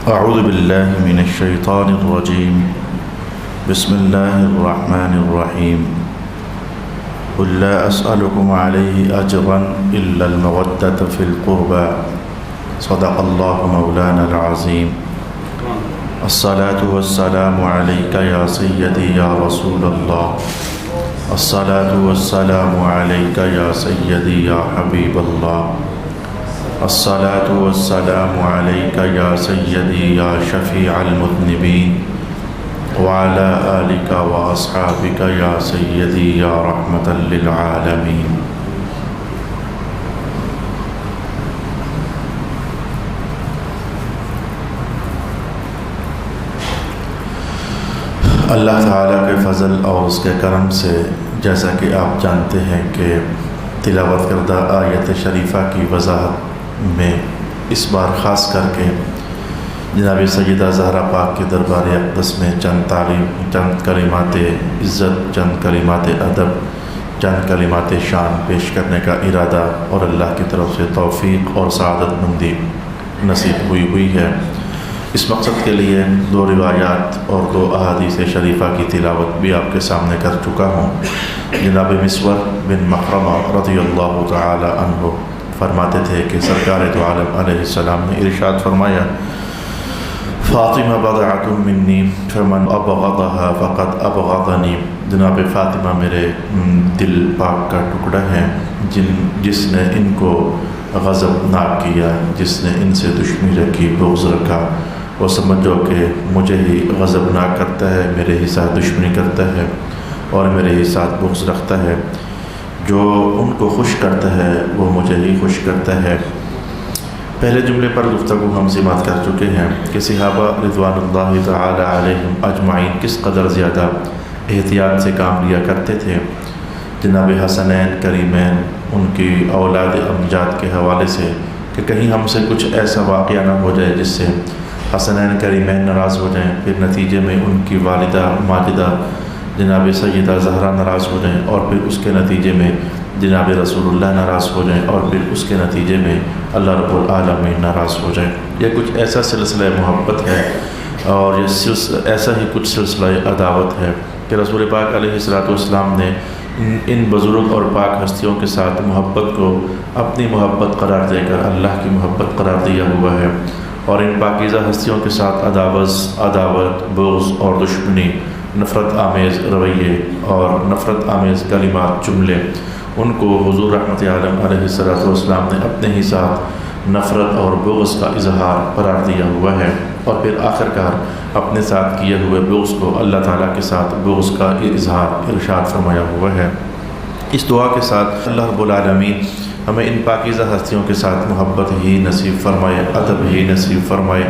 أعوذ بالله من الشيطان الرجيم بسم الله الرحمن الرحيم قل لا أسألكم عليه أجرا إلا المودة في القربى صدق الله مولانا العظيم الصلاة والسلام عليك يا سيدي يا رسول الله الصلاة والسلام عليك يا سيدي يا حبيب الله الصلاة والسلام عليك يا سيدي يا شفيع المذنبين وعلى آلك وأصحابك يا سيدي يا رحمة للعالمين. اللہ تعالیٰ کے فضل اور اس کے کرم سے جیسا کہ آپ جانتے ہیں کہ تلاوت کردہ آیت شریفہ کی وضاحت میں اس بار خاص کر کے جناب سیدہ زہرا پاک کے دربار اقدس میں چند کلمات عزت، چند کلمات ادب، چند کلمات شان پیش کرنے کا ارادہ اور اللہ کی طرف سے توفیق اور سعادت مندی نصیب ہوئی ہے۔ اس مقصد کے لیے 2 روایات اور 2 احادیث شریفہ کی تلاوت بھی آپ کے سامنے کر چکا ہوں۔ جناب مسور بن مخرمہ رضی اللہ تعالی عنہ فرماتے تھے کہ سرکار دو عالم علیہ السلام نے ارشاد فرمایا، فاطمہ بضعۃ منی فمن ابغضها فقد ابغضنی، جناب فاطمہ میرے دل پاک کا ٹکڑا ہے، جس نے ان کو غضب ناک کیا، جس نے ان سے دشمنی رکھی، بغض رکھا، وہ سمجھو کہ مجھے ہی غضب ناک کرتا ہے، میرے ہی ساتھ دشمنی کرتا ہے اور میرے ہی ساتھ بغض رکھتا ہے۔ جو ان کو خوش کرتا ہے وہ مجھے ہی خوش کرتا ہے۔ پہلے جملے پر گفتگو ہم سماعت کر چکے ہیں کہ صحابہ رضوان اللہ تعالی علیہم اجمعین کس قدر زیادہ احتیاط سے کام لیا کرتے تھے۔ جناب حسنین کریمین ان کی اولاد امجاد کے حوالے سے کہ کہیں ہم سے کچھ ایسا واقعہ نہ ہو جائے جس سے حسنین کریمین ناراض ہو جائیں، پھر نتیجے میں ان کی والدہ ماجدہ جناب سیدہ زہرا ناراض ہو جائیں، اور پھر اس کے نتیجے میں جناب رسول اللہ ناراض ہو جائیں، اور پھر اس کے نتیجے میں اللہ رب العالمین ناراض ہو جائیں۔ یہ کچھ ایسا سلسلہ محبت ہے اور یہ ایسا ہی کچھ سلسلہ عداوت ہے کہ رسول پاک علیہ السلام نے ان بزرگ اور پاک ہستیوں کے ساتھ محبت کو اپنی محبت قرار دے کر اللہ کی محبت قرار دیا ہوا ہے، اور ان پاکیزہ ہستیوں کے ساتھ عداوت، بغض اور دشمنی، نفرت آمیز رویے اور نفرت آمیز کلمات، جملے، ان کو حضور رحمت عالم علیہ السلام نے اپنے ہی ساتھ نفرت اور بغض کا اظہار قرار دیا ہوا ہے، اور پھر آخر کار اپنے ساتھ کیے ہوئے بغض کو اللہ تعالیٰ کے ساتھ بغض کا اظہار ارشاد فرمایا ہوا ہے۔ اس دعا کے ساتھ اللہ رب العالمین ہمیں ان پاکیزہ ہستیوں کے ساتھ محبت ہی نصیب فرمائے، ادب ہی نصیب فرمائے۔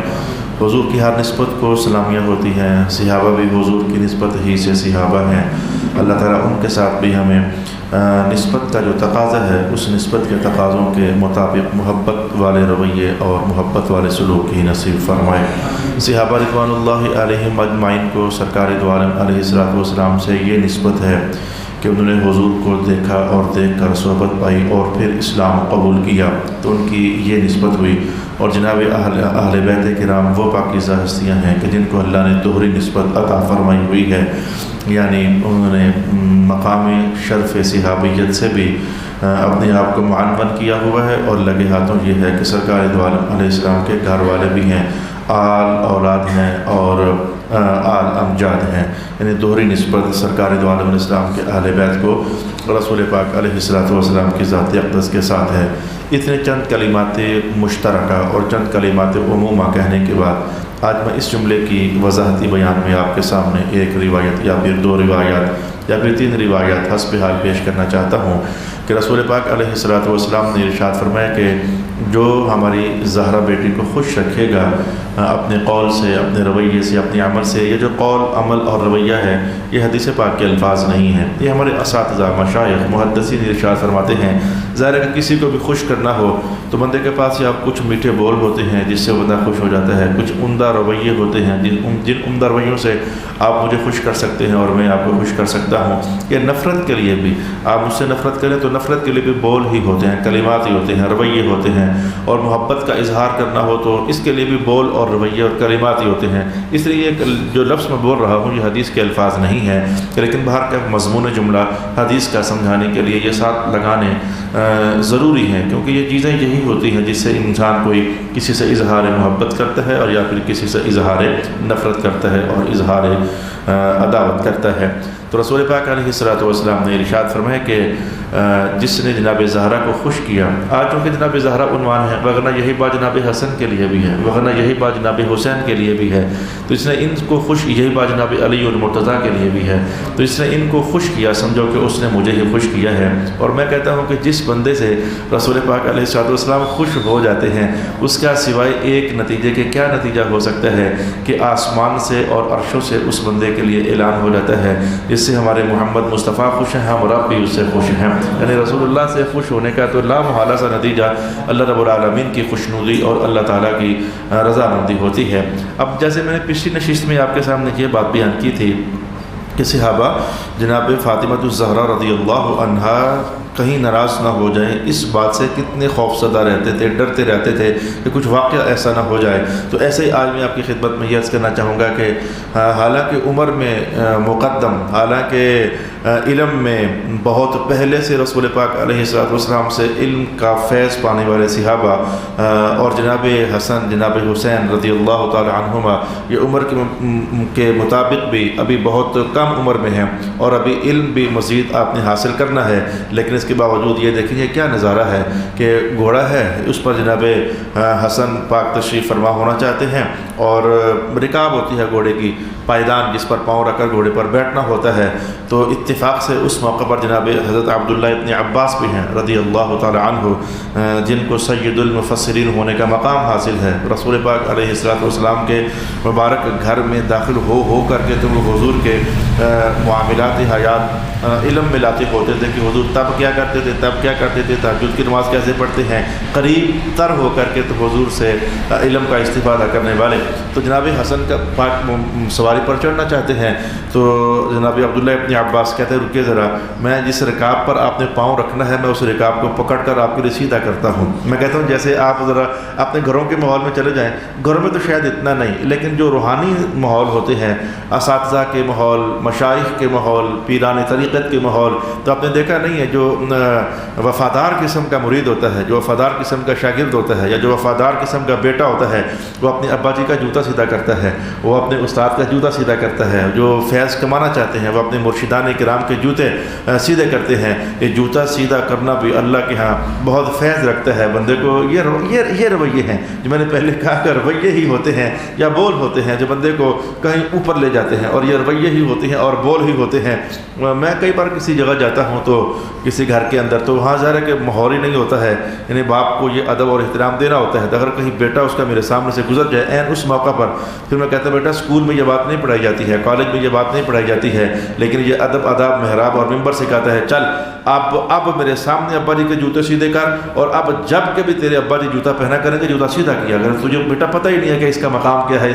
حضور کی ہر نسبت کو سلامیاں ہوتی ہیں، صحابہ بھی حضور کی نسبت ہی سے صحابہ ہیں۔ اللہ تعالیٰ ان کے ساتھ بھی ہمیں نسبت کا جو تقاضا ہے اس نسبت کے تقاضوں کے مطابق محبت والے رویے اور محبت والے سلوک ہی نصیب فرمائے۔ صحابہ رضوان اللہ علیہم اجمعین کو سرکار دو عالم علیہ السلام سے یہ نسبت ہے کہ انہوں نے حضور کو دیکھا اور دیکھ کر صحبت پائی اور پھر اسلام قبول کیا، تو ان کی یہ نسبت ہوئی۔ اور جناب اہل بیت کرام وہ پاکیزہ ہستیاں ہیں کہ جن کو اللہ نے دوہری نسبت عطا فرمائی ہوئی ہے، یعنی انہوں نے مقامی شرف صحابیت سے بھی اپنے آپ کو معنون کیا ہوا ہے، اور لگے ہاتھوں یہ ہے کہ سرکار دو عالم علیہ السلام کے گھر والے بھی ہیں، آل اولاد ہیں اور آل امجاد ہیں، یعنی دوہری نسبت سرکار دو عالم علیہ السلام کے اہل بیت کو رسول پاک علیہ السلام کی ذات اقدس کے ساتھ ہے۔ اتنے چند کلمات مشترکہ اور چند کلمات عمومہ کہنے کے بعد آج میں اس جملے کی وضاحتی بیان میں آپ کے سامنے ایک روایت یا پھر 2 روایات یا پھر 3 روایات حسب حال پیش کرنا چاہتا ہوں کہ رسول پاک علیہ السلام نے ارشاد فرمایا کہ جو ہماری زہرا بیٹی کو خوش رکھے گا اپنے قول سے، اپنے رویے سے، اپنے عمل سے، یہ جو قول، عمل اور رویہ ہے یہ حدیث پاک کے الفاظ نہیں ہیں، یہ ہمارے اساتذہ، مشائخ، محدثین ارشاد فرماتے ہیں۔ ظاہر ہے کہ کسی کو بھی خوش کرنا ہو تو بندے کے پاس یا کچھ میٹھے بول ہوتے ہیں جس سے بندہ خوش ہو جاتا ہے، کچھ عمدہ رویے ہوتے ہیں جن عمدہ رویوں سے آپ مجھے خوش کر سکتے ہیں اور میں آپ کو خوش کر سکتا ہوں۔ یہ نفرت کے لیے بھی آپ مجھ سے نفرت کریں تو نفرت کے لیے بھی بول ہی ہوتے ہیں، کلمات ہی ہوتے ہیں، رویے ہوتے ہیں، اور محبت کا اظہار کرنا ہو تو اس کے لیے بھی بول اور رویے اور کلمات ہی ہوتے ہیں. اس لیے جو لفظ میں بول رہا ہوں یہ حدیث کے الفاظ نہیں ہیں، لیکن باہر کا مضمون جملہ حدیث کا سمجھانے کے لیے یہ ساتھ لگانے ضروری ہیں، کیونکہ یہ چیزیں یہی ہوتی ہیں جس سے انسان کوئی کسی سے اظہار محبت کرتا ہے اور یا پھر کسی سے اظہار نفرت کرتا ہے اور اظہار عداوت کرتا ہے. تو رسول پاک علیہ الصلوۃ والسلام نے ارشاد فرمایا کہ جس نے جناب زہرا کو خوش کیا، آج چونکہ جناب زہرا عنوان ہے، وغیرہ یہی بات جناب حسن کے لیے بھی ہے، وغیرہ یہی بات جناب حسین کے لیے بھی ہے، تو اس نے ان کو خوش، یہی بات جناب علی المرتضیٰ کے لیے بھی ہے، تو اس نے ان کو خوش کیا، سمجھو کہ اس نے مجھے ہی خوش کیا ہے. اور میں کہتا ہوں کہ جس بندے سے رسول پاک علیہ الصلوۃ والسلام خوش ہو جاتے ہیں، اس کا سوائے ایک نتیجے کے کیا نتیجہ ہو سکتا ہے کہ آسمان سے اور عرشوں سے اس بندے کے لیے اعلان ہو جاتا ہے جس سے ہمارے محمد مصطفیٰ خوش ہیں، ہم رب بھی اس سے خوش ہیں. یعنی رسول اللہ سے خوش ہونے کا تو لا محالہ سا نتیجہ اللہ رب العالمین کی خوشنودی اور اللہ تعالیٰ کی رضامندی ہوتی ہے. اب جیسے میں نے پچھلی نشست میں آپ کے سامنے یہ بات بیان کی تھی کہ صحابہ جناب فاطمہ الزہرا رضی اللہ عنہا کہیں ناراض نہ ہو جائیں، اس بات سے کتنے خوف زدہ رہتے تھے، ڈرتے رہتے تھے کہ کچھ واقعہ ایسا نہ ہو جائے. تو ایسے ہی آج میں آپ کی خدمت میں یہ عرض کرنا چاہوں گا کہ حالانکہ عمر میں مقدم، حالانکہ علم میں بہت پہلے سے رسول پاک علیہ الصلوۃ والسلام سے علم کا فیض پانے والے صحابہ اور جناب حسن جناب حسین رضی اللہ تعالی عنہما یہ عمر کے مطابق بھی ابھی بہت کم عمر میں ہیں اور ابھی علم بھی مزید آپ نے حاصل کرنا ہے. لیکن اس کے باوجود یہ دیکھیں کیا نظارہ ہے کہ گھوڑا ہے، اس پر جناب حسن پاک تشریف فرما ہونا چاہتے ہیں اور رکاب ہوتی ہے گھوڑے کی، پائیدان جس پر پاؤں رکھ کر گھوڑے پر بیٹھنا ہوتا ہے. تو اتفاق سے اس موقع پر جناب حضرت عبداللہ ابن عباس بھی ہیں رضی اللہ تعالی عنہ، جن کو سید المفسرین ہونے کا مقام حاصل ہے. رسول پاک علیہ الصلوۃ والسلام کے مبارک گھر میں داخل ہو کر کے تو وہ حضور کے معاملات حیات علم میں لاتے ہوتے تھے کہ حضور تب کیا کرتے تھے، تب کیا کرتے تھے، تہجد کی نماز کیسے پڑھتے ہیں، قریب تر ہو کر کے تو حضور سے علم کا استفادہ کرنے والے. تو جناب حسن کا پاک سواری پر چڑھنا چاہتے ہیں تو جناب عبداللہ ابن عباس کہتے ہیں رکیے ذرا، میں جس رکاب پر آپ نے پاؤں رکھنا ہے میں اس رکاب کو پکڑ کر آپ کے لیے سیدھا کرتا ہوں. میں کہتا ہوں جیسے آپ ذرا اپنے گھروں کے ماحول میں چلے جائیں، گھروں میں تو شاید اتنا نہیں، لیکن جو روحانی ماحول ہوتے ہیں، اساتذہ کے ماحول، مشائخ کے ماحول، پیران طریقت کے ماحول، تو آپ نے دیکھا نہیں ہے جو وفادار قسم کا مرید ہوتا ہے، جو وفادار قسم کا شاگرد ہوتا ہے یا جو وفادار قسم کا بیٹا ہوتا ہے، وہ اپنے ابا جی کا جوتا سیدھا کرتا ہے، وہ اپنے استاد کا جوتا سیدھا کرتا ہے. جو فیض کمانا چاہتے ہیں وہ اپنے مرشدان کرام کے جوتے سیدھے کرتے ہیں. یہ جوتا سیدھا کرنا بھی اللہ کے ہاں بہت فیض رکھتا ہے بندے کو. یہ رویے ہیں جو میں نے پہلے کہا کہ رویے ہی ہوتے ہیں یا بول ہوتے ہیں جو بندے کو کہیں اوپر لے جاتے ہیں، اور یہ رویے ہی ہوتے ہیں اور بول ہی ہوتے ہیں. میں کئی بار کسی جگہ جاتا ہوں تو کسی گھر کے اندر تو وہاں ظاہر ہے کہ ماحول ہی نہیں ہوتا ہے، یعنی باپ کو یہ ادب اور احترام دینا ہوتا ہے. اگر کہیں بیٹا اس کا میرے سامنے سے گزر جائے عین اس موقع پر، پھر میں کہتا ہوں بیٹا اسکول میں یہ بات نہیں پڑھائی جاتی ہے، کالج میں یہ بات نہیں پڑھائی جاتی ہے، لیکن یہ ادب آداب محراب اور ممبر سکھاتا ہے. چل اب میرے سامنے ابا جی کے جوتے سیدھے کر، اور اب جب کہ بھی تیرے ابا جی جوتا پہنا کریں گے جوتا سیدھا کیا. اگر تجھے بیٹا پتہ ہی نہیں ہے کہ اس کا مقام کیا ہے،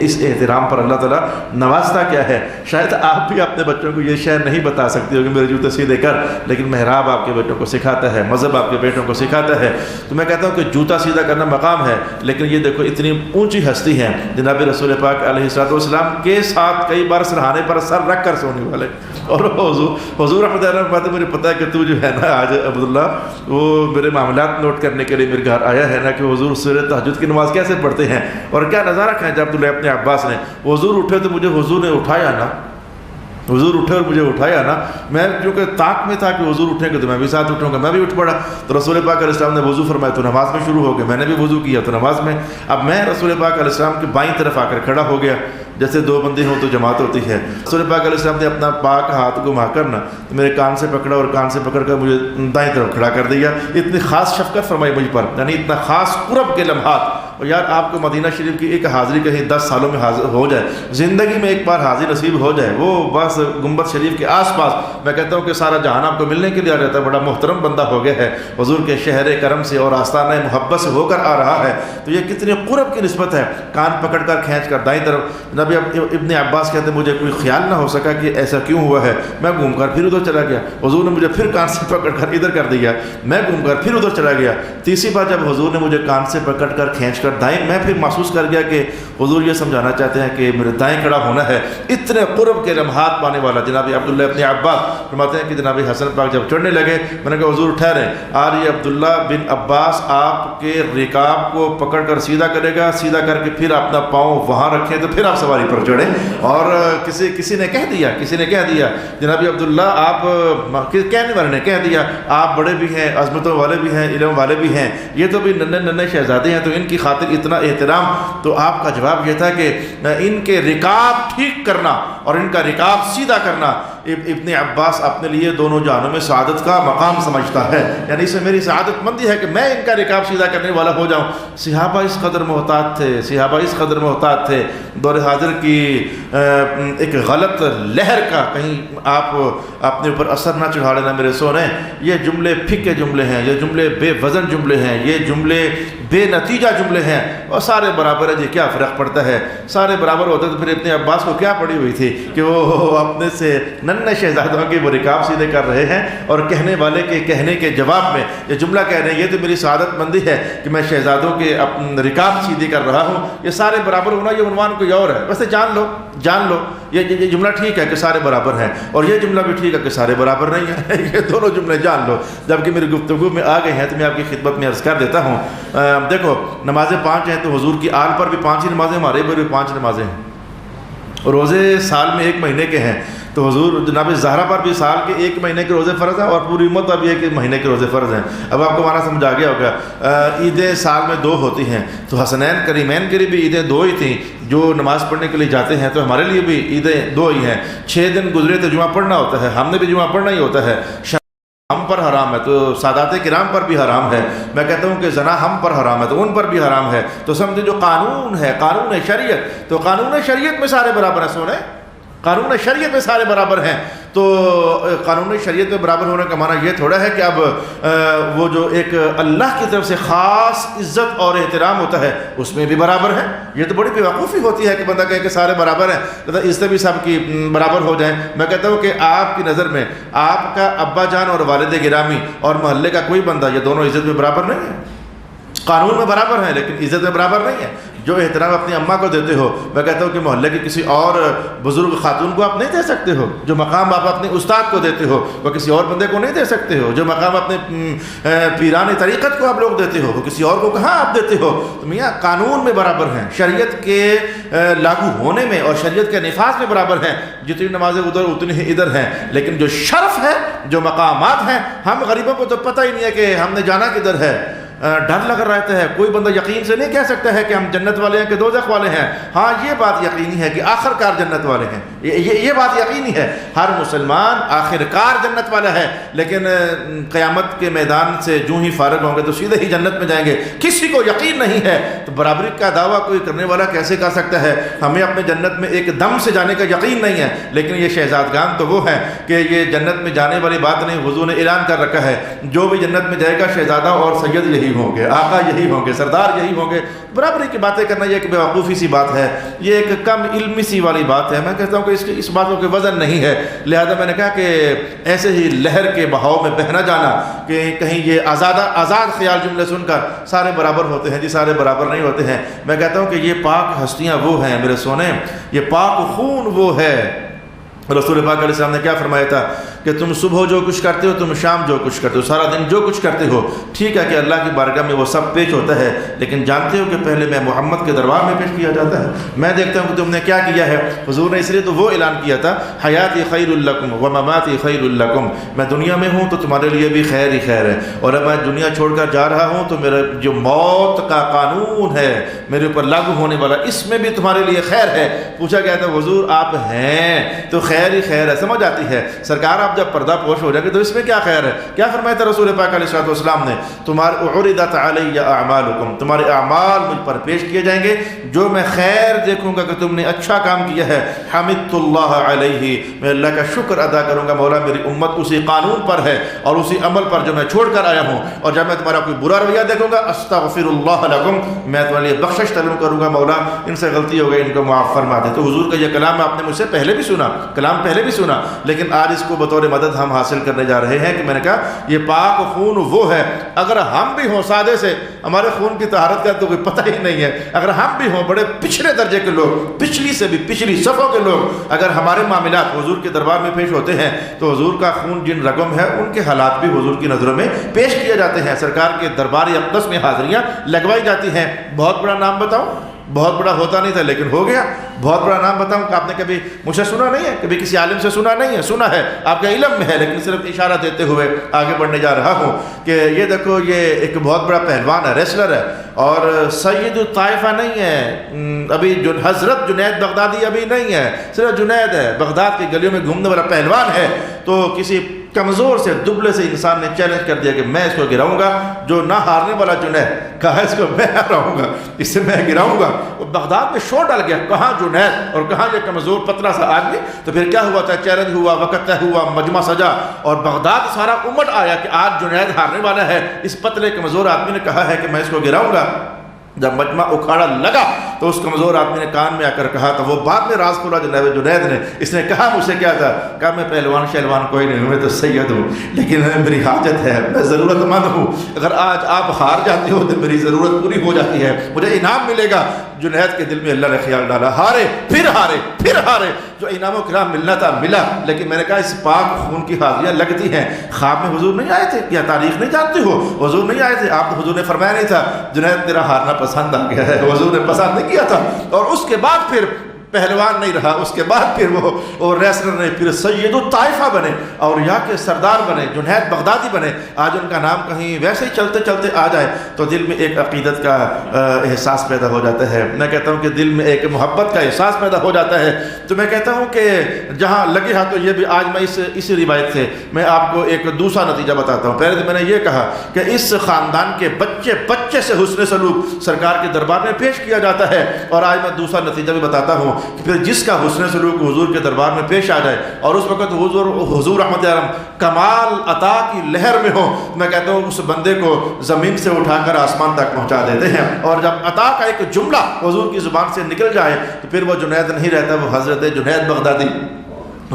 اس احترام پر اللہ تعالیٰ نوازتا کیا ہے. شاید آپ بھی اپنے بچوں کو یہ شے نہیں بتا سکتے ہو کہ میرے جوتے سیدھے کر، لیکن محراب آپ کے بیٹوں کو سکھاتا ہے، مذہب آپ کے بیٹوں کو سکھاتا ہے. تو میں کہتا ہوں کہ جوتا سیدھا کرنا مقام ہے، لیکن یہ دیکھو اتنی اونچی ہستی ہیں جناب رسول پاک علیہ الصلوۃ والسلام کے ساتھ کئی بار سرہانے پر سر رکھ کر سونے والے. اور حضور رحمۃ اللہ بات مجھے پتہ ہے کہ تو جو ہے نا آج عبداللہ وہ میرے معاملات نوٹ کرنے کے لیے میرے گھر آیا ہے نا کہ حضور سورۃ تہجد کی نماز کیسے پڑھتے ہیں اور کیا نظارہ کھینچا عبداللہ اپنے عباس نے. حضور اٹھے تو مجھے حضور نے اٹھایا نا، حضور اٹھے اور مجھے اٹھایا نا. میں کیونکہ طاق میں تھا کہ حضور اٹھیں گے تو میں بھی ساتھ اٹھوں گا، میں بھی اٹھ پڑا. تو رسول پاک علیہ السلام نے وضو فرمایا تو نماز میں شروع ہو گئے، میں نے بھی وضو کیا تو نماز میں. اب میں رسول پاک علیہ السلام کے بائیں طرف آ کر کھڑا ہو گیا، جیسے دو بندے ہوں تو جماعت ہوتی ہے. رسول پاک علیہ السلام نے اپنا پاک ہاتھ گھما کر نا میرے کان سے پکڑا اور کان سے پکڑ کر مجھے دائیں طرف کھڑا کر دیا. اتنی خاص شفقت فرمائی مجھ پر، یعنی اتنا خاص قرب کے لمحات اور یار آپ کو مدینہ شریف کی ایک حاضری کہیں 10 سالوں میں حاضر ہو جائے، زندگی میں ایک بار حاضری نصیب ہو جائے، وہ بس گنبد شریف کے آس پاس میں کہتا ہوں کہ سارا جہان آپ کو ملنے کے لیے آ جاتا ہے، بڑا محترم بندہ ہو گیا ہے، حضور کے شہر کرم سے اور آستانہ محبت سے ہو کر آ رہا ہے، تو یہ کتنی قرب کی نسبت ہے۔ کان پکڑ کر کھینچ کر دائیں طرف، نبی ابن عباس کہتے ہیں مجھے کوئی خیال نہ ہو سکا کہ ایسا کیوں ہوا ہے، میں گھوم کر پھر ادھر چلا گیا، حضور نے مجھے پھر کان سے پکڑ کر ادھر کر دیا، میں گھوم کر پھر ادھر چلا گیا، تیسری بار جب حضور نے مجھے کان سے پکڑ کر کھینچ کر دائیں، میں پھر محسوس کر گیا کہ حضور یہ سمجھانا چاہتے ہیں کہ میرے دائیں کھڑا ہونا ہے۔ اتنے قرب کے لمحات پانے والا جناب عبداللہ ابن عباس فرماتے ہیں کہ جناب حسن پاک جب چڑھنے لگے، میں نے کہا حضور ٹھہریں، اور یہ عبداللہ بن عباس آپ کے رکاب کو پکڑ کر سیدھا کرے گا، سیدھا کر کے پھر اپنا پاؤں وہاں رکھیں تو پھر آپ سواری پر چڑھیں۔ اور کسی نے کہہ دیا جناب عبداللہ آپ، کہنے والے نے کہہ دیا آپ بڑے بھی ہیں، عظمتوں والے بھی ہیں، علم والے بھی ہیں، یہ تو بھی ننھے شہزادے ہیں، تو ان کی خاطر اتنا احترام۔ تو آپ کا جواب یہ تھا کہ ان کے رکاب ٹھیک کرنا اور ان کا رکاب سیدھا کرنا ابن عباس اپنے لیے دونوں جہانوں میں سعادت کا مقام سمجھتا ہے، یعنی اس میں میری سعادت مندی ہے کہ میں ان کا رکاب سیدھا کرنے والا ہو جاؤں۔ صحابہ اس قدر محتاط تھے، دور حاضر کی ایک غلط لہر کا کہیں آپ اپنے اوپر اثر نہ چڑھا لینا میرے سونے۔ یہ جملے پھکے جملے ہیں، یہ جملے بے وزن جملے ہیں، یہ جملے بے نتیجہ جملے ہیں، اور سارے برابر ہے جی، کیا فرق پڑتا ہے؟ سارے برابر ہوتے تو پھر ابن عباس کو کیا پڑی ہوئی تھی کہ وہ اپنے سے ننھے شہزادوں کے وہ رکاب سیدھے کر رہے ہیں، اور کہنے والے کے کہنے کے جواب میں یہ جملہ کہہ رہے ہیں یہ تو میری سعادت مندی ہے کہ میں شہزادوں کے رکاب سیدھے کر رہا ہوں۔ یہ سارے برابر ہونا یہ عنوان کوئی اور ہے، ویسے جان لو یہ جملہ ٹھیک ہے کہ سارے برابر ہیں، اور یہ جملہ بھی ٹھیک ہے کہ سارے برابر نہیں ہیں، یہ دونوں جملے جان لو۔ جبکہ میری گفتگو میں آ گئے ہیں تو میں آپ کی خدمت میں عرض کر دیتا ہوں۔ دیکھو نمازیں 5 ہیں تو حضور کی آل پر بھی 5 ہی نمازیں، ہمارے پر بھی 5 نمازیں ہیں، اور روزے سال میں 1 مہینے کے ہیں، تو حضور جناب زہرا پر بھی سال کے 1 مہینے کے روزے فرض ہیں، اور پوری امت پر بھی 1 مہینے کے روزے فرض ہیں۔ اب آپ کو معنی سمجھ آ گیا ہوگا۔ عیدیں سال میں 2 ہوتی ہیں، تو حسنین کریمین کے لیے بھی عیدیں 2 ہی تھیں، جو نماز پڑھنے کے لیے جاتے ہیں تو ہمارے لیے بھی عیدیں 2 ہی ہیں۔ 6 دن گزرے تو جمعہ پڑھنا ہوتا ہے، ہم نے بھی جمعہ پڑھنا ہی ہوتا ہے۔ ہم پر حرام ہے تو سادات کرام پر بھی حرام ہے، میں کہتا ہوں کہ زنا ہم پر حرام ہے تو ان پر بھی حرام ہے۔ تو سمجھے جو قانون ہے، قانون شریعت، تو قانون شریعت میں سارے برابر ہیں، سونے قانون شریعت میں سارے برابر ہیں۔ تو قانون شریعت میں برابر ہونے کا معنی یہ تھوڑا ہے کہ اب وہ جو ایک اللہ کی طرف سے خاص عزت اور احترام ہوتا ہے اس میں بھی برابر ہے۔ یہ تو بڑی بیوقوفی ہوتی ہے کہ بندہ کہے کہ سارے برابر ہیں، تو اس سے بھی سب کی برابر ہو جائیں۔ میں کہتا ہوں کہ آپ کی نظر میں آپ کا ابا جان اور والد گرامی اور محلے کا کوئی بندہ، یہ دونوں عزت میں برابر نہیں ہے، قانون میں برابر ہیں لیکن عزت میں برابر نہیں ہے۔ جو احترام اپنی اماں کو دیتے ہو، میں کہتا ہوں کہ محلے کی کسی اور بزرگ خاتون کو آپ نہیں دے سکتے ہو۔ جو مقام آپ اپنے استاد کو دیتے ہو وہ کسی اور بندے کو نہیں دے سکتے ہو۔ جو مقام اپنے پیران طریقت کو آپ لوگ دیتے ہو وہ کسی اور کو کہاں آپ دیتے ہو۔ تو میاں قانون میں برابر ہیں، شریعت کے لاگو ہونے میں اور شریعت کے نفاذ میں برابر ہیں۔ جتنی نمازیں ادھر اتنی ہی ادھر ہیں، لیکن جو شرف ہے، جو مقامات ہیں، ہم غریبوں کو تو پتہ ہی نہیں ہے کہ ہم نے جانا کدھر ہے، ڈر لگ رہتا ہے۔ کوئی بندہ یقین سے نہیں کہہ سکتا ہے کہ ہم جنت والے ہیں کہ دوزخ والے ہیں۔ ہاں یہ بات یقینی ہے کہ آخر کار جنت والے ہیں، یہ بات یقینی ہے، ہر مسلمان آخر کار جنت والا ہے، لیکن قیامت کے میدان سے جو ہی فارغ ہوں گے تو سیدھے ہی جنت میں جائیں گے۔ کسی کو یقین نہیں ہے تو برابری کا دعویٰ کوئی کرنے والا کیسے کر سکتا ہے؟ ہمیں اپنے جنت میں ایک دم سے جانے کا یقین نہیں ہے، لیکن یہ شہزادگان تو وہ ہیں کہ یہ جنت میں جانے والی بات نہیں، حضور نے اعلان کر رکھا ہے جو بھی جنت میں جائے گا شہزادہ اور سید یہی ہوں گے، آقا یہی ہوں گے، سردار یہی ہوں گے۔ برابری کی باتیں کرنا یہ ایک بیوقوفی سی بات ہے، یہ ایک کم علمی سی والی بات ہے۔ میں کہتا ہوں کہ اس باتوں کے وزن نہیں ہے، لہذا میں نے کہا کہ ایسے ہی لہر کے بہاؤ میں بہ نہ جانا کہ کہیں یہ آزاد خیال جملے سن کر سارے برابر ہوتے ہیں، جی سارے برابر نہیں ہوتے ہیں۔ میں کہتا ہوں کہ یہ پاک ہستیاں وہ ہیں میرے سونے، یہ پاک خون وہ ہے۔ رسول پاک علیہ السلام نے کیا فرمایا تھا کہ تم صبح جو کچھ کرتے ہو، تم شام جو کچھ کرتے ہو، سارا دن جو کچھ کرتے ہو، ٹھیک ہے کہ اللہ کی بارگاہ میں وہ سب پیش ہوتا ہے، لیکن جانتے ہو کہ پہلے میں محمد کے دربار میں پیش کیا جاتا ہے۔ میں دیکھتا ہوں کہ تم نے کیا کیا ہے۔ حضور نے اس لیے تو وہ اعلان کیا تھا، حیاتی خیر لکم و مماتی خیر لکم، میں دنیا میں ہوں تو تمہارے لیے بھی خیر ہی خیر ہے، اور اب میں دنیا چھوڑ کر جا رہا ہوں تو میرا جو موت کا قانون ہے میرے اوپر لاگو ہونے والا، اس میں بھی تمہارے لیے خیر ہے۔ پوچھا گیا تھا حضور آپ ہیں تو خیر ہی خیر ہے، سمجھ آتی ہے۔ سرکار آپ آپ جب پردہ پوش ہو جائے گے تو اس میں کیا خیر ہے؟ کیا فرمایا تھا رسول پاک علیہ الصلوۃ والسلام نے؟ عرضت علی اعمالکم، تمہارے اعمال مجھ پر پیش کیے جائیں گے، جو میں خیر دیکھوں گا کہ تم نے اچھا کام کیا ہے، حمدت اللہ علیہ، میں اللہ کا شکر ادا کروں گا، مولا میری امت اسی قانون پر ہے اور اسی عمل پر جو میں چھوڑ کر آیا ہوں، اور جب میں تمہارا کوئی برا رویہ دیکھوں گا استغفر اللہ لکم، میں تمہارے لیے بخشش طلب کروں گا، مولا ان سے غلطی ہو گئی، ان کو معاف فرما دے۔ تو حضور کا یہ کلام آپ نے مجھ سے پہلے بھی سنا، کلام پہلے بھی سنا، لیکن آج اس کو بطور مدد ہم حاصل کرنے جا رہے ہیں کہ میں نے کہا یہ پاک خون وہ ہے، اگر ہم بھی ہوں سادے سے، ہمارے خون کی طہارت کا تو کوئی پتہ ہی نہیں ہے، اگر ہم بھی ہوں بڑے پچھلے درجے کے لوگ، پچھلی سے بھی پچھلی صفوں کے لوگ، اگر ہمارے معاملات حضور کے دربار میں پیش ہوتے ہیں تو حضور کا خون جن رگوں میں ہے ان کے حالات بھی حضور کی نظروں میں پیش کیے جاتے ہیں، سرکار کے دربار اقدس میں حاضریاں لگوائی جاتی ہیں۔ بہت بڑا نام بتاؤں، بہت بڑا ہوتا نہیں تھا لیکن ہو گیا، بہت بڑا نام بتاؤں کہ آپ نے کبھی مجھ سے سنا نہیں ہے، کبھی کسی عالم سے سنا نہیں ہے، سنا ہے آپ کا علم میں ہے، لیکن صرف اشارہ دیتے ہوئے آگے بڑھنے جا رہا ہوں کہ یہ دیکھو یہ ایک بہت بڑا پہلوان ہے، ریسلر ہے، اور سید الطائفہ نہیں ہے، ابھی جو حضرت جنید بغدادی ابھی نہیں ہے، صرف جنید ہے، بغداد کی گلیوں میں گھومنے والا پہلوان ہے۔ تو کسی کمزور سے دبلے سے انسان نے چیلنج کر دیا کہ میں اس کو گراؤں گا، جو نہ ہارنے والا جنید، کہا اس کو میں ہراؤں گا، اس سے میں گراؤں گا۔ وہ بغداد میں شور ڈال گیا، کہاں جنید اور کہاں یہ کمزور پتلا سا آدمی۔ تو پھر کیا ہوا تھا؟ چیلنج ہوا، وقت طے ہوا، مجمع سجا، اور بغداد سارا امت آیا کہ آج جنید ہارنے والا ہے۔ اس پتلے کمزور آدمی نے کہا ہے کہ میں اس کو گراؤں گا۔ جب مجمع اکھاڑا لگا تو اس کمزور آدمی نے کان میں آ کر کہا، تو وہ بعد میں راز کھولا جنید نے، اس نے کہا مجھ سے کیا تھا؟ کہا میں پہلوان شہلوان کوئی نہیں ہوں، میں تو سید ہوں، لیکن میری حاجت ہے، میں ضرورت مند ہوں، اگر آج آپ ہار جاتے ہو تو میری ضرورت پوری ہو جاتی ہے، مجھے انعام ملے گا۔ جنید کے دل میں اللہ نے خیال ڈالا، ہارے پھر ہارے پھر ہارے، جو انعام و کرام ملنا تھا ملا، لیکن میں نے کہا اس پاک خون کی حاضریاں لگتی ہیں۔ خواب میں حضور نہیں آئے تھے؟ کیا تاریخ نہیں جانتے ہو؟ حضور نہیں آئے تھے؟ آپ حضور نے فرمایا نہیں تھا جنید تیرا ہارنا پسند آ گیا ہے؟ حضور نے پسند نہیں کیا تھا، اور اس کے بعد پھر پہلوان نہیں رہا، اس کے بعد پھر وہ ریسلر نہیں، پھر سید الطائفہ بنے اور یہاں کے سردار بنے، جنید بغدادی بنے۔ آج ان کا نام کہیں ویسے ہی چلتے چلتے آ جائے تو دل میں ایک عقیدت کا احساس پیدا ہو جاتا ہے، میں کہتا ہوں کہ دل میں ایک محبت کا احساس پیدا ہو جاتا ہے۔ تو میں کہتا ہوں کہ جہاں لگے ہاں، تو یہ بھی آج میں اسی روایت سے میں آپ کو ایک دوسرا نتیجہ بتاتا ہوں۔ پہلے تو میں نے یہ کہا کہ اس خاندان کے بچے سے حسن سلوک سرکار کے دربار میں پیش کیا جاتا ہے، اور آج میں دوسرا نتیجہ بھی بتاتا ہوں کہ پھر جس کا حسن سلوک حضور کے دربار میں پیش آ جائے اور اس وقت حضور رحمت عالم کمال عطا کی لہر میں ہو، میں کہتا ہوں اس بندے کو زمین سے اٹھا کر آسمان تک پہنچا دیتے ہیں۔ اور جب عطا کا ایک جملہ حضور کی زبان سے نکل جائے تو پھر وہ جنید نہیں رہتا، وہ حضرت جنید بغدادی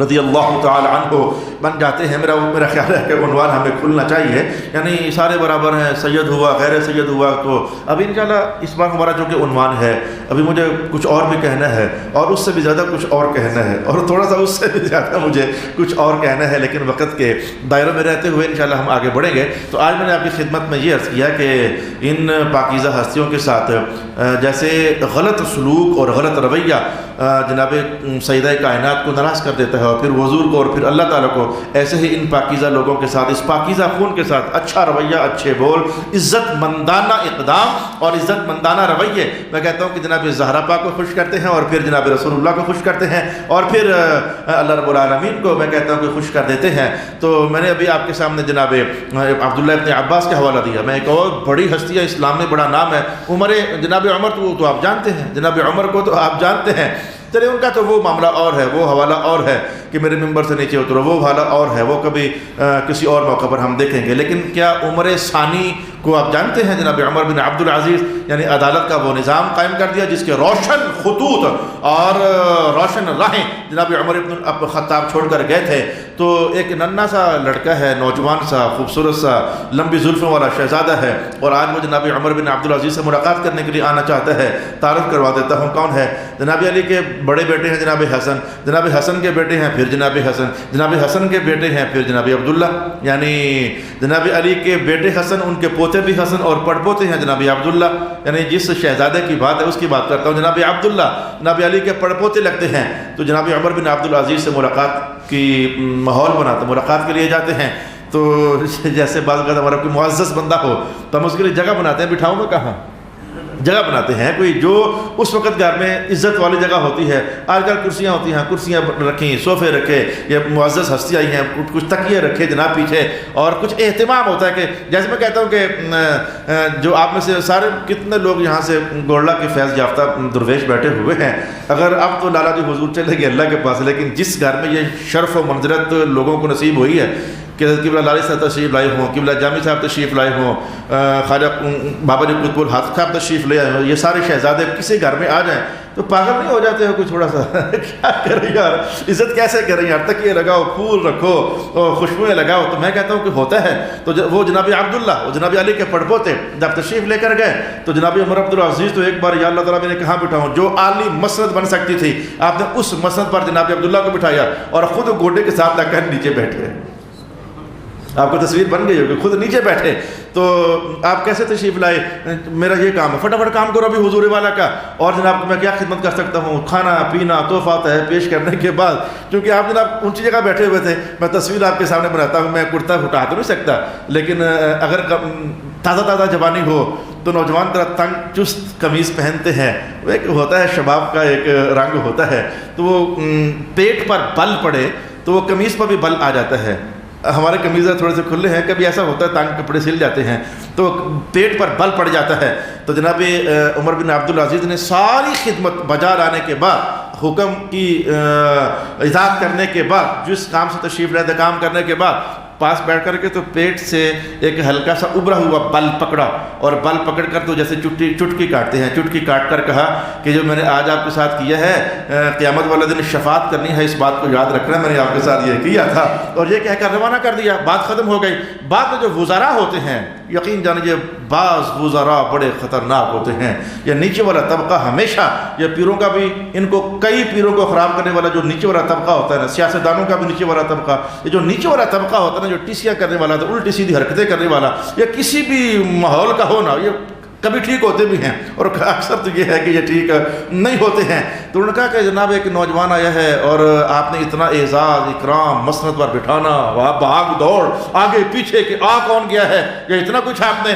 رضی اللہ تعالی عنہ بن جاتے ہیں۔ میرا خیال ہے کہ عنوان ہمیں کھلنا چاہیے، یعنی سارے برابر ہیں، سید ہوا غیر سید ہوا۔ تو ابھی انشاءاللہ اس بار ہمارا جو کہ عنوان ہے، ابھی مجھے کچھ اور بھی کہنا ہے اور اس سے بھی زیادہ کچھ اور کہنا ہے اور تھوڑا سا اس سے بھی زیادہ مجھے کچھ اور کہنا ہے، لیکن وقت کے دائروں میں رہتے ہوئے انشاءاللہ ہم آگے بڑھیں گے۔ تو آج میں نے آپ کی خدمت میں یہ عرض کیا کہ ان پاکیزہ ہستیوں کے ساتھ جیسے غلط سلوک اور غلط رویہ جناب سیدہ کائنات کو ناراض کر دیتا ہے، اور پھر حضور کو اور پھر اللہ تعالیٰ کو، ایسے ہی ان پاکیزہ لوگوں کے ساتھ، اس پاکیزہ خون کے ساتھ اچھا رویہ، اچھے بول، عزت مندانہ اقدام اور عزت مندانہ رویے، میں کہتا ہوں کہ جناب زہرا پاک کو خوش کرتے ہیں، اور پھر جناب رسول اللہ کو خوش کرتے ہیں، اور پھر اللہ رب العالمین کو میں کہتا ہوں کہ خوش کر دیتے ہیں۔ تو میں نے ابھی آپ کے سامنے جناب عبداللہ ابن عباس کا حوالہ دیا، میں ایک اور بڑی ہستی ہے اسلام میں، بڑا نام ہے جناب عمر، تو آپ جانتے ہیں، جناب عمر کو تو آپ جانتے ہیں، چلے ان کا تو وہ معاملہ اور ہے، وہ حوالہ اور ہے کہ میرے ممبر سے نیچے اترو، وہ حوالہ اور ہے، وہ کبھی کسی اور موقع پر ہم دیکھیں گے۔ لیکن کیا عمر ثانی کو آپ جانتے ہیں؟ جناب عمر بن عبد العزیز، یعنی عدالت کا وہ نظام قائم کر دیا جس کے روشن خطوط اور روشن راہیں جناب عمر بن خطاب چھوڑ کر گئے تھے۔ تو ایک ننھا سا لڑکا ہے، نوجوان سا، خوبصورت سا، لمبی زلفوں والا شہزادہ ہے، اور آج وہ جناب عمر بن عبد العزیز سے ملاقات کرنے کے لیے آنا چاہتا ہے۔ تعارف کروا دیتا ہوں کون ہے۔ جناب علی کے بڑے بیٹے ہیں جناب حسن، جناب حسن کے بیٹے ہیں پھر جناب حسن، جناب حسن کے بیٹے ہیں پھر جناب عبداللہ، یعنی جناب علی کے بیٹے حسن، ان کے پوتے بھی حسن، اور پڑ پوتے ہیں جناب عبداللہ، یعنی جس شہزادے کی بات ہے اس کی بات کرتا ہوں، جناب عبداللہ جناب علی کے پڑ پوتے لگتے ہیں۔ تو جناب عمر بن عبد العزیز سے ملاقات کی ماحول بناتے، ملاقات کے لیے جاتے ہیں، تو جیسے بعض اوقات ہمارا کوئی معزز بندہ ہو تو ہم اس کے لیے جگہ بناتے ہیں، بٹھاؤں میں کہاں، جگہ بناتے ہیں، کوئی جو اس وقت گھر میں عزت والی جگہ ہوتی ہے، آج کل کرسیاں ہوتی ہیں، کرسیاں رکھیں، صوفے رکھے، یا معزز ہستی آئی ہیں کچھ تکیے رکھے جناب پیچھے، اور کچھ اہتمام ہوتا ہے کہ جیسے میں کہتا ہوں کہ جو آپ میں سے سارے کتنے لوگ یہاں سے گولڈا کے فیض یافتہ درویش بیٹھے ہوئے ہیں، اگر اب تو لالا جی حضور چلے گئے اللہ کے پاس، لیکن جس گھر میں یہ شرف و منزلت لوگوں کو نصیب ہوئی ہے کہ قبلہ لالی صاحب تشریف لائے ہوں، قبلہ جامی صاحب تشریف لائے ہوں، خواجہ بابا جی قطب الحق صاحب تشریف لے آئے ہوں، یہ سارے شہزادے کسی گھر میں آ جائیں تو پاگل نہیں ہو جاتے ہو کوئی تھوڑا سا کیا کریں یار، عزت کیسے کریں یار، تکیے لگاؤ، پھول رکھو اور خوشبوئیں لگاؤ. تو میں کہتا ہوں کہ ہوتا ہے. تو وہ جناب عبداللہ وہ جناب علی کے پڑپوتے جب تشریف لے کر گئے تو جناب عمر عبدالعزیز تو ایک بار یا اللہ تعالیٰ میں نے کہاں بٹھاؤں، جو عالی مسند بن سکتی تھی آپ نے اس مسند پر جناب عبداللہ کو بٹھایا اور خود گوڈے کے ساتھ لگ کر نیچے بیٹھ گئے. آپ کو تصویر بن گئی ہوگی، خود نیچے بیٹھے. تو آپ کیسے تشریف لائے؟ میرا یہ کام ہے، فٹافٹ کام کرو ابھی حضور والا کا. اور جناب میں کیا خدمت کر سکتا ہوں، کھانا پینا تحفہ تحائف پیش کرنے کے بعد، کیونکہ آپ جناب اونچی جگہ بیٹھے ہوئے تھے، میں تصویر آپ کے سامنے بناتا ہوں، میں کرتا ہٹا تو نہیں سکتا، لیکن اگر تازہ جوانی ہو تو نوجوان طرح تنگ چست قمیض پہنتے ہیں، وہ ایک ہوتا ہے شباب کا ایک رنگ ہوتا ہے، تو وہ پیٹ پر بل پڑے تو وہ قمیض پر بھی بل آ جاتا ہے. ہمارے قمیضیں تھوڑے سے کھلے ہیں، کبھی ایسا ہوتا ہے تنگ کپڑے سل جاتے ہیں تو پیٹ پر بل پڑ جاتا ہے. تو جناب عمر بن عبدالعزیز نے ساری خدمت بجا لانے کے بعد، حکم کی اطاعت کرنے کے بعد، جس کام سے تشریف لائے تھے کام کرنے کے بعد، پاس بیٹھ کر کے تو پیٹ سے ایک ہلکا سا ابھرا ہوا بل پکڑا اور بل پکڑ کر تو جیسے چٹکی کاٹتے ہیں، چٹکی کاٹ کر کہا کہ جو میں نے آج آپ کے ساتھ کیا ہے، قیامت والے دن شفاعت کرنی ہے، اس بات کو یاد رکھنا، میں نے آپ کے ساتھ یہ کیا تھا. اور یہ کہہ کر روانہ کر دیا، بات ختم ہو گئی. بعد میں جو وزراء ہوتے ہیں، یقین جانیے بعض وزراء بڑے خطرناک ہوتے ہیں. یہ نیچے والا طبقہ ہمیشہ، یہ پیروں کا بھی، ان کو کئی پیروں کو خراب کرنے والا جو نیچے والا طبقہ ہوتا ہے نا، سیاستدانوں کا بھی نیچے والا طبقہ، یہ جو نیچے والا طبقہ ہوتا ہے نا، جو ٹیسیاں کرنے والا تھا، الٹی سیدھی حرکتیں کرنے والا، یا کسی بھی ماحول کا ہو نا، یہ کبھی ٹھیک ہوتے بھی ہیں اور اکثر تو یہ ہے کہ یہ ٹھیک نہیں ہوتے ہیں. تو انہوں نے کہا کہ جناب ایک نوجوان آیا ہے اور آپ نے اتنا اعزاز اکرام مسند پر بٹھانا، وہاں بھاگ دوڑ آگے پیچھے کہ آ کون گیا ہے، یا اتنا کچھ آپ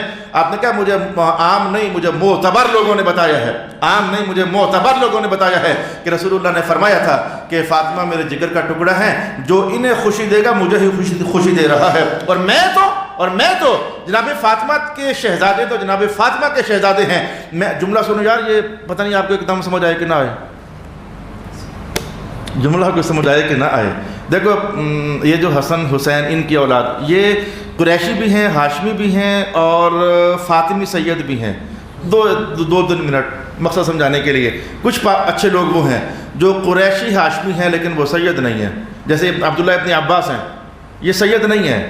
نے کہا مجھے عام نہیں، مجھے معتبر لوگوں نے بتایا ہے، عام نہیں مجھے معتبر لوگوں نے بتایا ہے کہ رسول اللہ نے فرمایا تھا کہ فاطمہ میرے جگر کا ٹکڑا ہے، جو انہیں خوشی دے گا مجھے ہی خوشی دے رہا ہے، اور میں تو جناب فاطمہ کے شہزادے، تو جناب فاطمہ کے شہزادے ہیں. میں جملہ سنو یار، یہ پتہ نہیں آپ کو ایک دم سمجھ آئے کہ نہ آئے، جملہ کو سمجھ آئے کہ نہ آئے. دیکھو یہ جو حسن حسین ان کی اولاد، یہ قریشی بھی ہیں، ہاشمی بھی ہیں اور فاطمی سید بھی ہیں. دو منٹ مقصد سمجھانے کے لیے. کچھ اچھے لوگ وہ ہیں جو قریشی ہاشمی ہیں لیکن وہ سید نہیں ہیں، جیسے عبداللہ ابن عباس ہیں، یہ سید نہیں ہیں،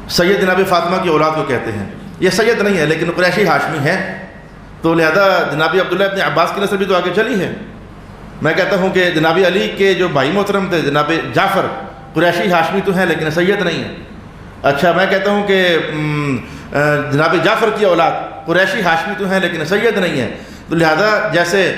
سید جناب فاطمہ کی اولاد کو کہتے ہیں، یہ سید نہیں ہے لیکن قریشی ہاشمی ہے. تو لہذا جناب عبداللہ ابن عباس کی نسل بھی تو آگے چلی ہے. میں کہتا ہوں کہ جناب علی کے جو بھائی محترم تھے جناب جعفر، قریشی ہاشمی تو ہیں لیکن سید نہیں ہے. اچھا میں کہتا ہوں کہ جناب جعفر کی اولاد قریشی ہاشمی تو ہیں لیکن سید نہیں ہے. تو لہذا جیسے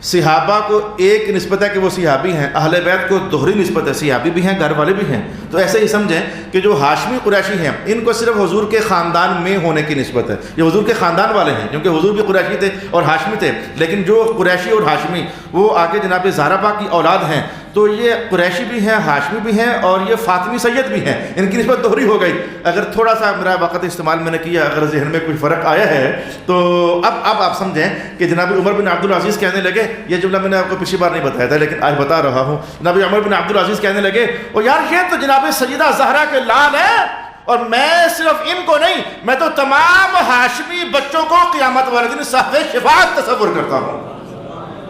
صحابہ کو ایک نسبت ہے کہ وہ صحابی ہیں، اہل بیت کو دوہری نسبت ہے، صحابی بھی ہیں گھر والے بھی ہیں. تو ایسے ہی سمجھیں کہ جو ہاشمی قریشی ہیں ان کو صرف حضور کے خاندان میں ہونے کی نسبت ہے، یہ حضور کے خاندان والے ہیں، کیونکہ حضور بھی قریشی تھے اور ہاشمی تھے. لیکن جو قریشی اور ہاشمی وہ آگے جناب زہرا پاک کی اولاد ہیں، تو یہ قریشی بھی ہیں، ہاشمی بھی ہیں اور یہ فاطمی سید بھی ہیں، ان کی نسبت دوہری ہو گئی. اگر تھوڑا سا میرا وقت استعمال میں نے کیا، اگر ذہن میں کوئی فرق آیا ہے تو اب آپ سمجھیں کہ جناب عمر بن عبدالعزیز کہنے لگے، یہ جملہ میں نے آپ کو پچھلی بار نہیں بتایا تھا لیکن آج بتا رہا ہوں. جناب عمر بن عبدالعزیز کہنے لگے، اور یار یہ تو جناب سیدہ زہرا کے لال ہیں، اور میں صرف ان کو نہیں، میں تو تمام ہاشمی بچوں کو قیامت والے دن صاحب شفاعت تصور کرتا ہوں.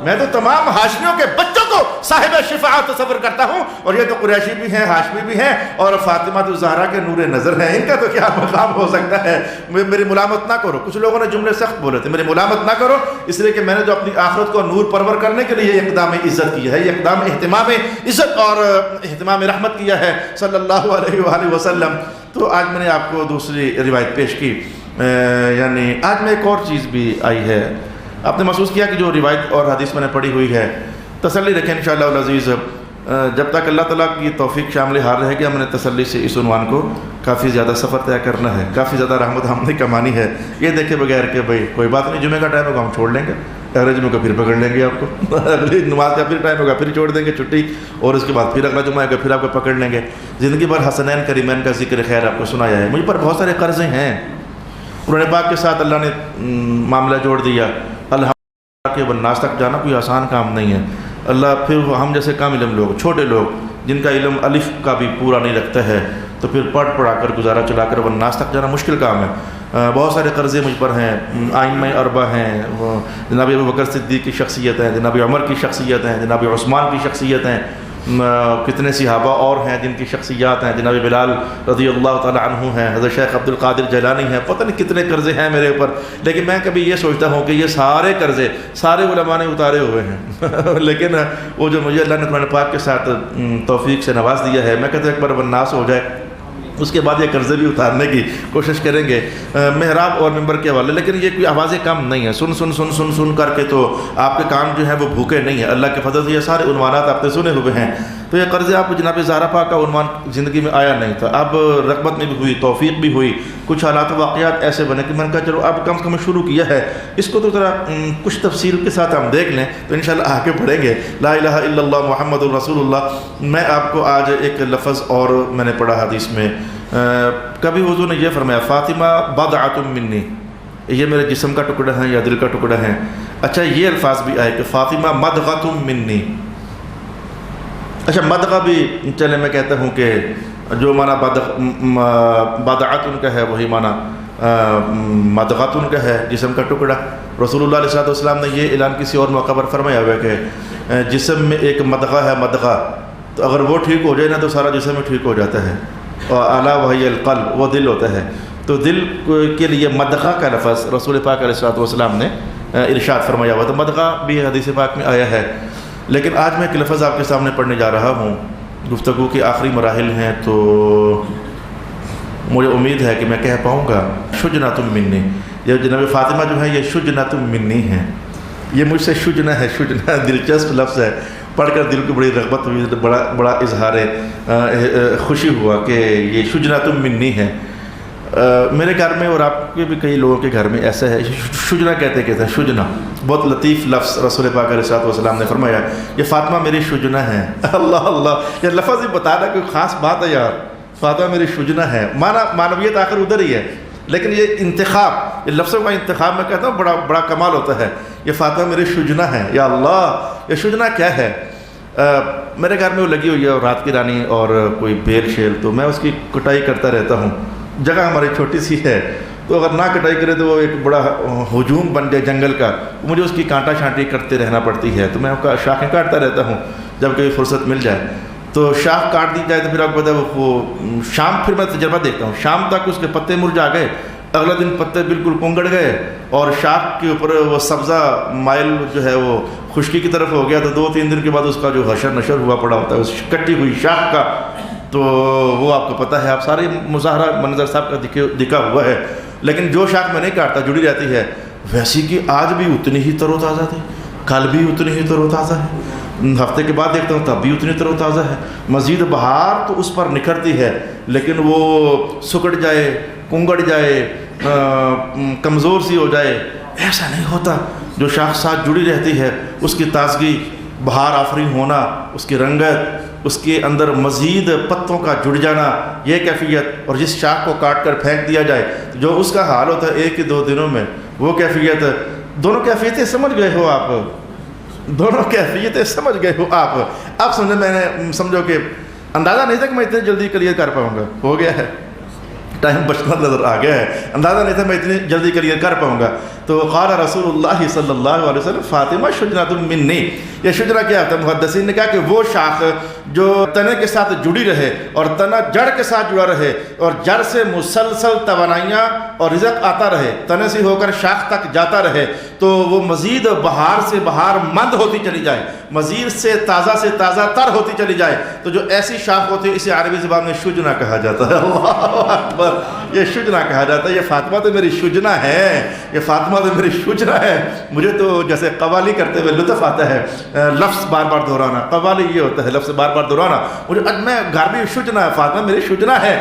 میں تو تمام ہاشمیوں کے بچوں کو صاحب شفاعت تصور کرتا ہوں، اور یہ تو قریشی بھی ہیں، ہاشمی بھی ہیں اور فاطمہ تو زہرا کے نور نظر ہیں، ان کا تو کیا مقام ہو سکتا ہے. میری ملامت نہ کرو، کچھ لوگوں نے جملے سخت بولے تھے، میری ملامت نہ کرو، اس لیے کہ میں نے جو اپنی آخرت کو نور پرور کرنے کے لیے یہ اقدام عزت کیا ہے، یہ اقدام اہتمام عزت اور اہتمام رحمت کیا ہے صلی اللہ علیہ وآلہ وسلم. تو آج میں نے آپ کو دوسری روایت پیش کی، یعنی آج میں ایک اور چیز بھی آئی ہے. آپ نے محسوس کیا کہ جو روایت اور حدیث میں نے پڑھی ہوئی ہے، تسلی رکھیں انشاءاللہ العزیز، جب تک اللہ تعالیٰ کی توفیق شامل حال رہے گی ہم نے تسلی سے اس عنوان کو کافی زیادہ سفر طے کرنا ہے، کافی زیادہ رحمت ہم نے کمانی ہے، یہ دیکھے بغیر کہ بھائی کوئی بات نہیں، جمعہ کا ٹائم ہوگا ہم چھوڑ لیں گے، اگلے جمعہ کا پھر پکڑ لیں گے آپ کو، اگلی نماز کا پھر ٹائم ہوگا پھر چھوڑ دیں گے چھٹی، اور اس کے بعد پھر اگلا جمعہ آئے گا پھر آپ کو پکڑ لیں گے۔ زندگی بھر حسنین کریمین کا ذکر خیر آپ کو سنایا ہے۔ مجھ پر بہت سارے قرضے ہیں، قرآن پاک کے ساتھ اللہ نے معاملہ جوڑ دیا، اللہ کے والناس تک جانا کوئی آسان کام نہیں ہے۔ اللہ پھر ہم جیسے کام علم لوگ، چھوٹے لوگ جن کا علم الف کا بھی پورا نہیں لگتا ہے، تو پھر پڑھا کر گزارا چلا کر والناس تک جانا مشکل کام ہے۔ بہت سارے قرضے مجھ پر ہیں، ائمہ اربعہ ہیں، جناب ابو بکر صدیق کی شخصیت ہیں، جناب عمر کی شخصیت ہیں، جناب عثمان کی شخصیت ہیں، کتنے صحابہ اور ہیں جن کی شخصیات ہیں، جناب بلال رضی اللہ تعالی عنہ ہیں، حضرت شیخ عبد القادر جیلانی ہیں، پتہ نہیں کتنے قرضے ہیں میرے اوپر، لیکن میں کبھی یہ سوچتا ہوں کہ یہ سارے قرضے سارے علماء نے اتارے ہوئے ہیں لیکن وہ جو مجھے اللہ نے قرآن پاک کے ساتھ توفیق سے نواز دیا ہے، میں کہتا ہوں ایک بار والناس ہو جائے اس کے بعد یہ قرضے بھی اتارنے کی کوشش کریں گے محراب اور ممبر کے حوالے۔ لیکن یہ کوئی آوازیں کم نہیں ہیں، سن سن سن سن سن کر کے تو آپ کے کام جو ہیں وہ بھوکے نہیں ہیں، اللہ کے فضل سے یہ سارے عنوانات آپ نے سنے ہوئے ہیں۔ تو یہ قرضے آپ کو جناب زہرا پاک کا عنوان زندگی میں آیا نہیں تھا، اب رغبت میں بھی ہوئی، توفیق بھی ہوئی، کچھ حالات و واقعات ایسے بنے کہ میں نے کہا چلو اب کم سے کم شروع کیا ہے، اس کو تو ذرا کچھ تفصیل کے ساتھ ہم دیکھ لیں تو انشاءاللہ آگے بڑھیں گے۔ لا الہ الا اللہ محمد الرسول اللہ۔ میں آپ کو آج ایک لفظ اور میں نے پڑھا حدیث میں، کبھی حضور نے یہ فرمایا فاطمہ بضعۃ منی، یہ میرے جسم کا ٹکڑا ہے یا دل کا ٹکڑا ہے۔ اچھا یہ الفاظ بھی آئے کہ فاطمہ مضغۃ منی۔ اچھا مضغہ بھی چلے میں کہتا ہوں کہ جو معنی بضعۃ کا ہے وہی معنی مضغۃ کا ہے، جسم کا ٹکڑا۔ رسول اللہ علیہ والسلام نے یہ اعلان کسی اور موقع پر فرمایا ہوا ہے کہ جسم میں ایک مضغہ ہے، مضغہ، تو اگر وہ ٹھیک ہو جائے نا تو سارا جسم میں ٹھیک ہو جاتا ہے، اور اعلیٰ وہی القلب، وہ دل ہوتا ہے۔ تو دل کے لیے مضغہ کا لفظ رسول پاک علیہ والسلام نے ارشاد فرمایا ہوا، تو مضغہ بھی حدیث پاک میں آیا ہے۔ لیکن آج میں ایک لفظ آپ کے سامنے پڑھنے جا رہا ہوں، گفتگو کے آخری مراحل ہیں تو مجھے امید ہے کہ میں کہہ پاؤں گا شجنۃ منی۔ یہ جناب فاطمہ جو ہے یہ شجنۃ منی ہے، یہ مجھ سے شجنہ ہے، شجنہ دلچسپ لفظ ہے، پڑھ کر دل کو بڑی رغبت ہوئی، بڑا اظہار خوشی ہوا کہ یہ شجنۃ منی ہے۔ میرے گھر میں اور آپ کے بھی کئی لوگوں کے گھر میں ایسا ہے، شجنہ کہتے ہیں شجنہ، بہت لطیف لفظ رسول پاک علیہ والسلام نے فرمایا یہ فاطمہ میری شجنہ ہے۔ اللہ اللہ، یہ لفظ ہی بتا رہا کوئی خاص بات ہے یار، فاطمہ میری شجنہ ہے، معنویت آخر ادھر ہی ہے، لیکن یہ انتخاب، یہ لفظوں کا انتخاب میں کہتا ہوں بڑا کمال ہوتا ہے۔ یہ فاطمہ میری شجنہ ہے، یا اللہ یہ شجنہ کیا ہے؟ میرے گھر میں وہ لگی ہوئی ہے اور رات کی رانی اور کوئی بیل شیل، تو میں اس کی کٹائی کرتا رہتا ہوں، جگہ ہماری چھوٹی سی ہے تو اگر نہ کٹائی کرے تو وہ ایک بڑا ہجوم بن جائے جنگل کا، مجھے اس کی کانٹا چھانٹی کرتے رہنا پڑتی ہے، تو میں شاخیں کاٹتا رہتا ہوں جب کبھی فرصت مل جائے، تو شاخ کاٹ دی جائے تو پھر آپ کو پتہ ہے وہ شام، پھر میں تجربہ دیکھتا ہوں شام تک اس کے پتے مرجھا گئے، اگلا دن پتے بالکل کنگڑ گئے اور شاخ کے اوپر وہ سبزہ مائل جو ہے وہ خشکی کی طرف ہو گیا، تو 2-3 دن کے بعد اس کا جو حشر نشر ہوا پڑا ہوتا ہے اس کٹی ہوئی شاخ کا، تو وہ آپ کو پتہ ہے، آپ سارے مظاہرہ منظر صاحب کا دکھا ہوا ہے، لیکن جو شاخ میں نہیں کاٹتا جڑی رہتی ہے ویسی کہ آج بھی اتنی ہی تر و تازہ تھی، کل بھی اتنی ہی تر و تازہ ہے، ہفتے کے بعد دیکھتا ہوں تب بھی اتنی تر و تازہ ہے، مزید بہار تو اس پر نکھرتی ہے، لیکن وہ سکڑ جائے، کنگڑ جائے، کمزور سی ہو جائے، ایسا نہیں ہوتا۔ جو شاخ ساتھ جڑی رہتی ہے اس کی تازگی، بہار آفرین ہونا، اس کی رنگت، اس کے اندر مزید پتوں کا جڑ جانا، یہ کیفیت، اور جس شاخ کو کاٹ کر پھینک دیا جائے جو اس کا حال ہوتا ہے 1-2 دنوں میں، وہ کیفیت، دونوں کیفیتیں سمجھ گئے ہو آپ، دونوں کیفیتیں سمجھ گئے ہو آپ۔ اب سمجھے، میں نے سمجھو کہ اندازہ نہیں تھا کہ میں اتنی جلدی کلیئر کر پاؤں گا، ہو گیا ہے، ٹائم بچنا نظر آ گیا ہے، اندازہ نہیں تھا میں اتنی جلدی کلیئر کر پاؤں گا۔ تو قال رسول اللہ صلی اللہ علیہ وسلم فاطمہ شجنۃ منی، یہ شجرہ کیا ہوتا ہے؟ محدثین نے کہا کہ وہ شاخ جو تنے کے ساتھ جڑی رہے اور تنا جڑ کے ساتھ جڑا رہے اور جڑ سے مسلسل توانائیاں اور رزق آتا رہے، تنے سے ہو کر شاخ تک جاتا رہے، تو وہ مزید بہار سے بہار مند ہوتی چلی جائے، مزید سے تازہ تر ہوتی چلی جائے، تو جو ایسی شاخ ہوتی ہے اسے عربی زبان میں شجنہ کہا جاتا ہے۔ اللہ اکبر، یہ شجنا کہا جاتا ہے. یہ فاطمہ تو میری شجنا ہے, یہ فاطمہ تو میری شجنا ہے. مجھے تو جیسے قوالی کرتے ہوئے لطف آتا ہے, لفظ بار بار دہرانا. قوالی یہ ہوتا ہے لفظ بار بار دہرانا. مجھے میں گھر بھی شجنا, فاطمہ میری شجنا ہے.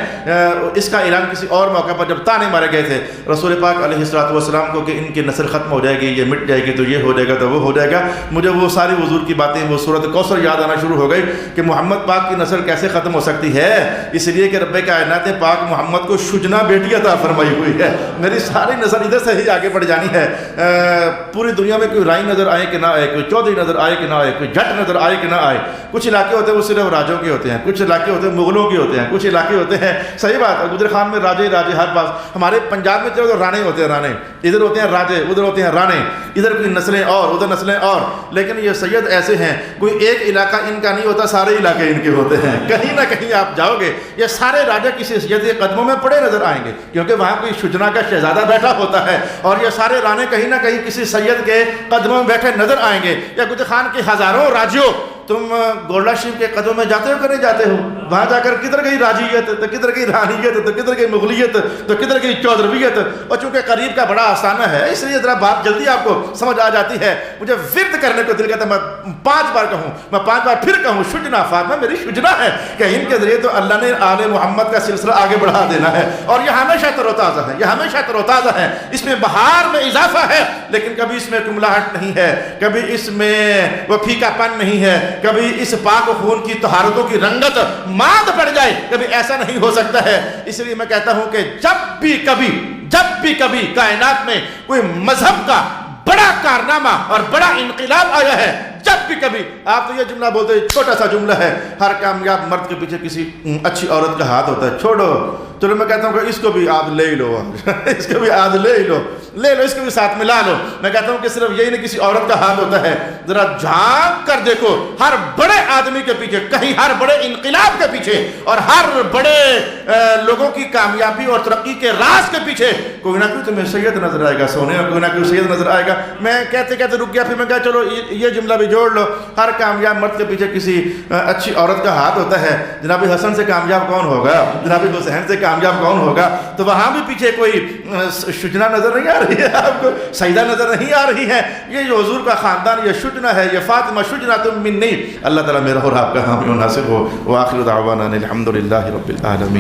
اس کا اعلان کسی اور موقع پر جب تانے مارے گئے تھے رسول پاک علیہ الصلوۃ والسلام کو کہ ان کی نسل ختم ہو جائے گی, یہ مٹ جائے گی, تو یہ ہو جائے گا, تو وہ ہو جائے گا, مجھے وہ ساری حضور کی باتیں, وہ سورۃ کوثر یاد آنا شروع ہو گئی کہ محمد پاک کی نسل کیسے ختم ہو سکتی ہے. اس لیے کہ رب کائنات پاک محمد کو شجنا بیٹی عطا فرمائی ہوئی ہے. میری ساری نسل ادھر سے ہی آگے بڑھ جانی ہے. پوری دنیا میں کوئی رائی نظر آئے کہ نہ آئے, کوئی چودھری نظر آئے کہ نہ آئے, کوئی جٹ نظر آئے کہ نہ آئے. کچھ علاقے ہوتے ہیں وہ صرف راجوں کے ہوتے ہیں, کچھ علاقے ہوتے ہیں مغلوں کے ہوتے ہیں, کچھ علاقے ہوتے ہیں, صحیح بات ہے, گجر خان میں راجے ہر پاس. ہمارے پنجاب میں تو رانے ہوتے ہیں, رانے ادھر ہوتے ہیں, راجے ادھر ہوتے ہیں, رانے ادھر کی نسلیں اور ادھر نسلیں اور. لیکن یہ سید ایسے ہیں, کوئی ایک علاقہ ان کا نہیں ہوتا, سارے علاقے ان کے ہوتے ہیں. کہیں نہ کہیں آپ جاؤ گے یہ سارے راجے کسی سید کے قدموں میں پڑے نظر آئیں گے, کیونکہ وہاں کوئی شجنا کا شہزادہ بیٹھا ہوتا ہے, اور یہ سارے رانے کہیں نہ کہیں کسی سید کے قدموں میں بیٹھے نظر آئیں گے. یا گجر خان کے ہزاروں راجیوں, تم گولڈا شریف کے قدموں میں جاتے ہو کہ نہیں جاتے ہو؟ وہاں جا کر کدھر گئی راجیت, تو کدھر گئی رانیت, تو کدھر گئی مغلیت, تو کدھر گئی چودھرویت. اور چونکہ قریب کا بڑا آستانہ ہے اس لیے ذرا بات جلدی آپ کو سمجھ آ جاتی ہے. مجھے ورد کرنے کو دل کہتا ہے, میں 5 بار کہوں, میں 5 بار پھر کہوں, شجنا فاطمہ میری شجنا ہے, کہ ان کے ذریعے تو اللہ نے آل محمد کا سلسلہ آگے بڑھا دینا ہے. اور یہ ہمیشہ تر و تازہ ہے, یہ ہمیشہ تر و تازہ ہے. اس میں بہار میں اضافہ ہے, لیکن کبھی اس میں کملاہٹ نہیں ہے, کبھی اس میں وہ پھیکا پن نہیں ہے, کبھی اس پاک خون کی طہارتوں کی رنگت ماد پڑ جائے, کبھی ایسا نہیں ہو سکتا ہے. اس لیے میں کہتا ہوں کہ جب بھی کبھی کائنات میں کوئی مذہب کا بڑا کارنامہ اور بڑا انقلاب آیا ہے, جب بھی کبھی, آپ تو یہ جملہ بولتے ہیں, چھوٹا سا جملہ ہے, ہر کامیاب مرد کے پیچھے کسی اچھی عورت کا ہاتھ ہوتا ہے, چھوڑو, چلو میں کہتا ہوں کہ اس کو بھی آپ لے لو, اس کو بھی آپ لے لو, اس کو بھی ساتھ ملا لو. میں کہتا ہوں کہ صرف یہی نہیں کسی عورت کا ہاتھ ہوتا ہے. ذرا جھانک کر دیکھو, ہر بڑے آدمی کے پیچھے, کہیں ہر بڑے انقلاب کے پیچھے اور ہر بڑے لوگوں کی کامیابی اور ترقی کے راز کے پیچھے کوئی نہ کوئی تمہیں سید نظر آئے گا, سونے, اور کوئی نہ کوئی سید نظر آئے گا. میں کہتے رک گیا, پھر میں کہا چلو یہ جملہ بھی جوڑ لو, ہر کامیاب مرد کے پیچھے کسی اچھی عورت کا ہاتھ ہوتا ہے. جناب حسن سے کامیاب کون ہوگا, جناب حسین سے کامیاب کون ہوگا؟ تو وہاں بھی پیچھے کوئی شجنا نظر نہیں آ رہی ہے, آپ کو سیدہ نظر نہیں آ رہی ہے. یہ جو حضور کا خاندان, یہ شجنا ہے, یہ فاطمہ شجنا تم منی. اللہ تعالیٰ میرا اور آپ کا حامی و ناصر ہو. وآخر دعوانا الحمدللہ رب العالمین.